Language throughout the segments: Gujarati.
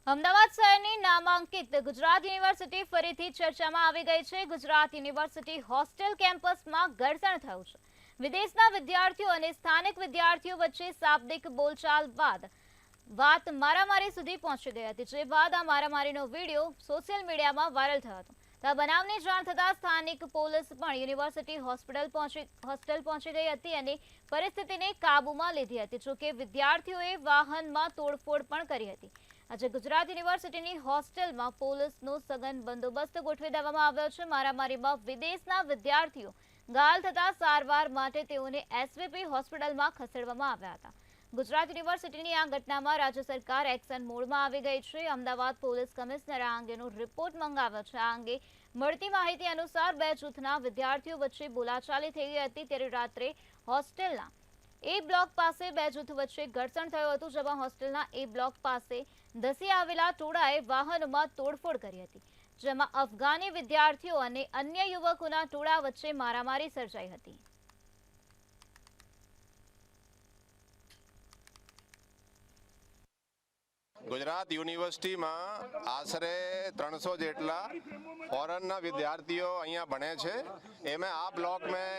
અમદાવાદ શહેરની નામાંકિત ગુજરાત યુનિવર્સિટી ફરીથી ચર્ચામાં આવી ગઈ છે। ગુજરાત યુનિવર્સિટી હોસ્ટેલ કેમ્પસમાં ઘર્ષણ થયું છે। વિદેશના વિદ્યાર્થીઓ અને સ્થાનિક વિદ્યાર્થીઓ વચ્ચે શાબ્દિક બોલચાલ બાદ વાત મારામારી સુધી પહોંચી ગઈ હતી, જે બાદ આ મારામારીનો વિડીયો સોશિયલ મીડિયામાં વાયરલ થયો હતો। તો આ બનાવની જાણ થતાં સ્થાનિક પોલીસ પણ યુનિવર્સિટી હોસ્ટેલ પહોંચી ગઈ હતી અને પરિસ્થિતિને કાબૂમાં લીધી હતી। જોકે વિદ્યાર્થીઓએ વાહનમાં તોડફોડ પણ કરી હતી। આજે ગુજરાત યુનિવર્સિટીની હોસ્ટેલમાં પોલીસનો સઘન બંદોબસ્ત ગોઠવી દેવામાં આવ્યો છે। મારામારીમાં વિદેશના વિદ્યાર્થીઓ ઘાયલ થતા સારવાર માટે તેઓને એસવીપી હોસ્પિટલમાં ખસેડવામાં આવ્યા હતા। ગુજરાત યુનિવર્સિટીની આ ઘટનામાં રાજ્ય સરકાર એક્શન મોડમાં આવી ગઈ છે। અમદાવાદ પોલીસ કમિશનરે આ અંગેનો રિપોર્ટ મંગાવ્યો છે। આ અંગે મળતી માહિતી અનુસાર બે જૂથના વિદ્યાર્થીઓ વચ્ચે બોલાચાલી થઈ ગઈ હતી, ત્યારે રાત્રે હોસ્ટેલના એ બ્લોક પાસે બે જૂથ વચ્ચે ઘર્ષણ થયું હતું, જેમાં હોસ્ટેલના એ બ્લોક પાસે ધસી આવેલા ટોળાએ વાહનોમાં તોડફોડ કરી હતી, જેમાં અફઘાની વિદ્યાર્થીઓ અને અન્ય યુવકોના ટોળા વચ્ચે મારામારી સર્જાઈ હતી। ગુજરાત યુનિવર્સિટીમાં આશરે 300 જેટલા ફોરેનના વિદ્યાર્થીઓ અહીંયા ભણે છે। એમાં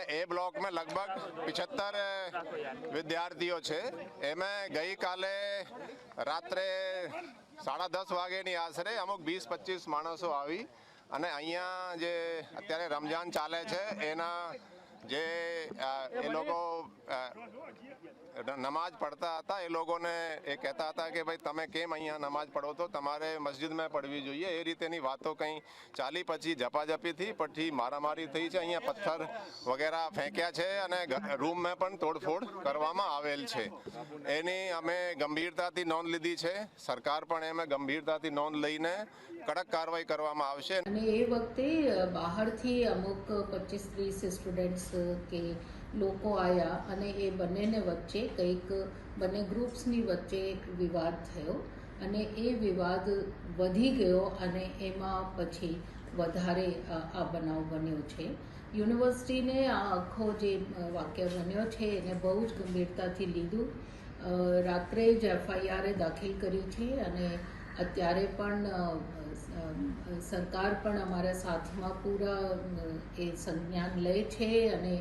એ બ્લોક में लगभग 75 વિદ્યાર્થીઓ છે। એમાં ગઈકાલે રાત્રે 10:30 વાગ્યાની આશરે અમુક 20-25 માણસો આવી અને અહીંયા જે અત્યારે રમજાન ચાલે છે એના જે એ લોકો નમાજ પડતા હતા, એ લોકોને એ કહેતા હતા કે ભાઈ તમે કેમ અહીંયા નમાજ પડો તો તમારે મસ્જિદમાં પડવી જોઈએ, એ રીતેની વાતો કંઈ ચાલી। પછી ઝપાઝપી થઈ, પછી મારામારી થઈ છે। અહીંયા પથ્થર વગેરે ફેંક્યા છે અને રૂમમાં પણ તોડફોડ કરવામાં આવેલ છે। એની અમે ગંભીરતાથી નોંધ લીધી છે। સરકાર પણ એમાં ગંભીરતાથી નોંધ લઈને કડક કાર્યવાહી કરવામાં આવશે। અને એ વખતે બહારથી અમુક 25-30 સ્ટુડન્ટ્સ કે લોકો આવ્યા અને એ બંનેને વચ્ચે કંઈક બંને ગ્રુપ્સની વચ્ચે એક વિવાદ થયો અને એ વિવાદ વધી ગયો અને એમાં પછી વધારે આ બનાવ બન્યો છે। યુનિવર્સિટીને આ આખો જે વાક્ય બન્યો છે એને બહુ જ ગંભીરતાથી લીધું। રાત્રે જ FIR દાખલ કરી છે અને અત્યારે પણ સરકાર પણ અમારા સાથમાં પૂરા એ સંજ્ઞાન લે છે અને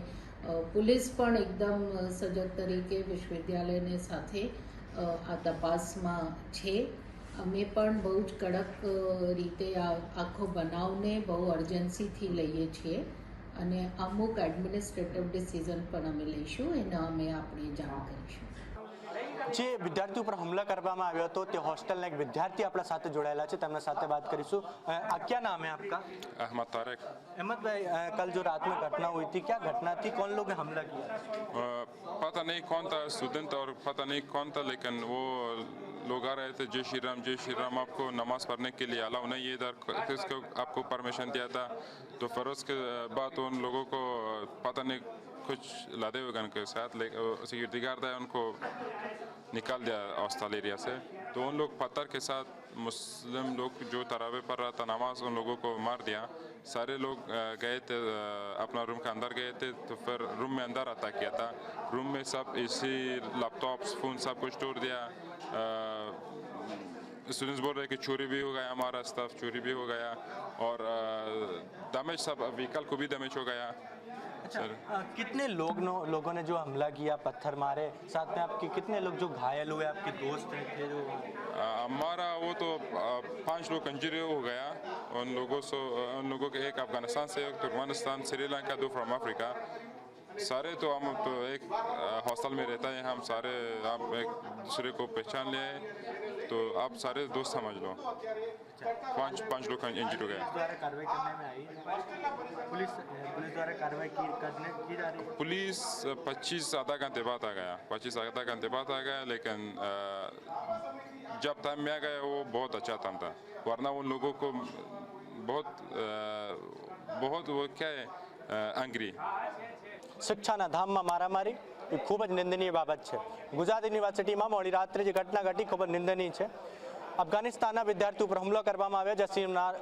પોલીસ પણ એકદમ સજગ તરીકે વિશ્વવિદ્યાલયને સાથે આ તપાસમાં છે। અમે પણ બહુ જ કડક રીતે આ આખો બનાવને બહુ અર્જન્સીથી લઈએ છીએ અને અમુક એડમિનિસ્ટ્રેટિવ ડિસિઝન પણ અમે લઈશું, એના અમે આપણે જાણ કરીશું। જે વિદ્યાર્થી ઉપર હુમલા કરવામાં આવ્યો હતો તે હોસ્ટેલના એક વિદ્યાર્થી આપણા સાથે જોડાયેલા છે, તેમના સાથે बात કરીશું। क्या नाम है आपका? अहमद तारिक। अहमद भाई, कल जो रात में घटना हुई थी, क्या घटना थी? कौन लोग ने हमला किया? पता नहीं कौन था स्टूडेंट और पता नहीं कौन था, लेकिन वो लोग आ रहे थे जय श्री राम आपको नमाज पढ़ने के लिए अलाउ नहीं है इधर, किसको आपको परमिशन दिया था। तो फिर उसके बाद उन लोगों को पता नहीं कुछ लादे हुए गन के साथ सिक्योरिटी गार्ड है उनको निकाल दिया हॉस्टल एरिया से। तो उन लोग पत्थर के साथ मुस्लिम लोग जो तरावे पढ़ रहा था नमाज, उन लोगों को मार दिया। सारे लोग गए थे अपना रूम के अंदर गए थे, तो फिर रूम में अंदर अटैक किया था। रूम में सब एसी लैपटॉप्स फ़ोन सब कुछ तोड़ दिया। स्टूडेंट्स बोल रहे कि चोरी भी हो गया, हमारा स्टाफ चोरी भी हो गया और डैमेज सब व्हीकल को भी डैमेज हो गया। अच्छा, कितने लोगों ने जो हमला किया, पत्थर मारे, साथ में आपके कितने लोग जो घायल हुए, आपके दोस्त थे जो? हमारा वो तो 5 लोग इंजरी हो गया। उन लोगों के एक अफगानिस्तान से, एक तुर्कमेनिस्तान, श्रीलंका, 2 फ्रॉम अफ्रीका। सारे तो हम तो एक हॉस्टल में रहता है, हम सारे आप एक दूसरे को पहचान लिए, तो आप सारे दोस्त समझ लो। 5 लोग इंजर्ड हो गए। कार्रवाई करने में आई पुलिस द्वारा कार्रवाई की जा रही है। पुलिस 25 आधा घंटे बाद आ गया, लेकिन जब टाइम में आ गया वो बहुत अच्छा टाइम था, वरना उन लोगों को बहुत वो क्या है एंग्री। શિક્ષાના ધામમાં મારામારી એ ખૂબ જ નિંદનીય બાબત છે। ગુજરાત યુનિવર્સિટીમાં મોડી રાત્રે જે ઘટના ઘટી ખૂબ જ નિંદનીય છે। અફઘાનિસ્તાનના વિદ્યાર્થીઓ ઉપર હુમલો કરવામાં આવ્યો,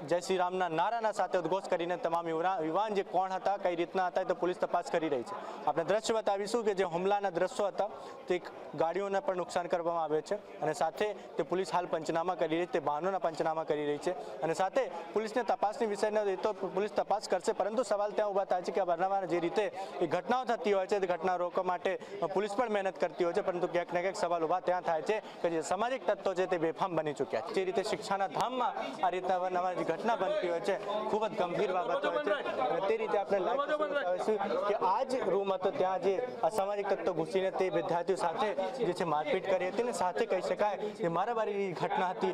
જય શ્રી રામના નારાના સાથે ઉદ્ઘોષ કરીને તમામ યુવાન જે કોણ હતા, કઈ રીતના હતા, તો પોલીસ તપાસ કરી રહી છે. આપણે દ્રશ્ય બતાવીશું કે જે હુમલાના દ્રશ્યો હતા તે ગાડીઓને પણ નુકસાન કરવામાં આવે છે અને સાથે તે પોલીસ હાલ પંચનામા કરી રહી છે, તે વાહનોના પંચનામા કરી રહી છે અને સાથે પોલીસને તપાસની વિષયને તો પોલીસ તપાસ કરશે, પરંતુ સવાલ ત્યાં ઊભા થાય છે કે અવારનવાર જે રીતે એ ઘટનાઓ થતી હોય છે તે ઘટના રોકવા માટે પોલીસ પણ મહેનત કરતી હોય છે, પરંતુ ક્યાંક ને ક્યાંક સવાલ ઊભા ત્યાં થાય છે કે જે સામાજિક તત્વો છે તે બેફામ બની ચૂક્યા છે. જે રીતે શિક્ષાના ધામમાં આ રીતના અવારનવાર જે ઘટના બનતી હોય છે ખૂબ જ ગંભીર બાબત હોય છે અને તે રીતે આપણે લાઈવ બતાવીશું કે આ જ રૂમ હતો ત્યાં જે અસામાજિક તત્વો ઘૂસીને તે વિદ્યાર્થીઓ સાથે જે છે મારપીટ કરી હતી અને સાથે કહી શકાય કે મારામારીની ઘટના હતી.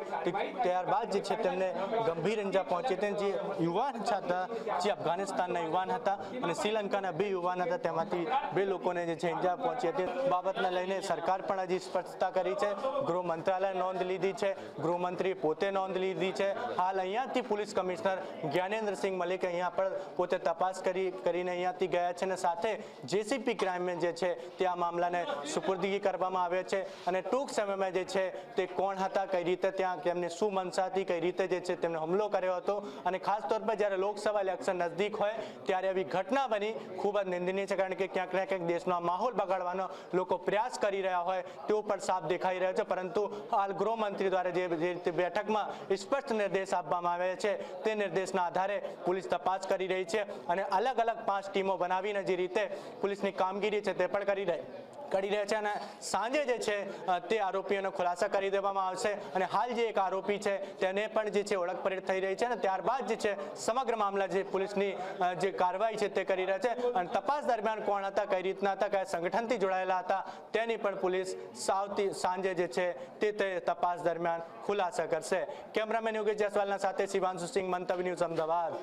ત્યારબાદ જે છે તેમને ગંભીર ઇજા પહોંચી હતી. જે યુવાન હતા જે અફઘાનિસ્તાનના યુવાન હતા અને શ્રીલંકાના 2 યુવાન હતા, તેમાંથી 2 લોકોને જે છે ઇજા પહોંચી હતી. બાબતને લઈને સરકાર પણ હજી સ્પષ્ટતા કરી છે, ગૃહ મંત્રાલય નોંધ લીધી છે, ગૃહમંત્રી પોતે નોંધ લીધી છે. હાલ અહીંયાથી પોલીસ કમિશનર જ્ઞાનેન્દ્રસિંહ મલિક અહીંયા પણ પોતે તપાસ કરીને અહીંયાથી ગયા છે અને સાથે જેસીપી ક્રાઇમ જે છે તે આ મામલાને સુપરદગી કરવામાં આવે છે અને ટૂંક સમયમાં જે છે તે કોણ હતા, કઈ રીતે ત્યાં તેમની શું મનસા હતી, કઈ રીતે જે છે તેમને હુમલો કર્યો હતો અને ખાસ તौर પર જ્યારે લોકસભા ઇલેક્શન નજદીક હોય ત્યારે આવી ઘટના બની ખૂબ જ નિંદનીય છે, કારણ કે ક્યાંક ને ક્યાંક દેશનો માહોલ બગાડવાનો લોકો પ્રયાસ કરી રહ્યા હોય તેવું પણ સાફ દેખાઈ રહ્યો છે. પરંતુ હાલ ગૃહમંત્રી દ્વારા જે રીતે બેઠકમાં સ્પષ્ટ નિર્દેશ આપવામાં આવ્યા છે તે નિર્દેશના આધારે પોલીસ તપાસ કરી રહી છે અને અલગ અલગ 5 ટીમો બનાવીને જે રીતે પોલીસની કામગીરી છે તે પણ કરી રહ્યા છે અને સાંજે જે છે તે આરોપીઓનો ખુલાસા કરી દેવામાં આવશે અને હાલ જે એક આરોપી છે તેને પણ જે છે ઓળખ પરેડ થઈ રહી છે અને ત્યારબાદ જે છે સમગ્ર મામલા જે પોલીસની જે કાર્યવાહી છે તે કરી રહ્યા છે અને તપાસ દરમિયાન કોણ હતા, કઈ રીતના હતા, કયા સંગઠનથી જોડાયેલા હતા તેની પણ પોલીસ સાંજે જે છે તે તપાસ દરમિયાન ખુલાસા કરશે. કેમેરામેન યોગેશ જયસ્વાલના સાથે શિવાંશુ સિંહ, મંતવ્ય ન્યૂઝ, અમદાવાદ.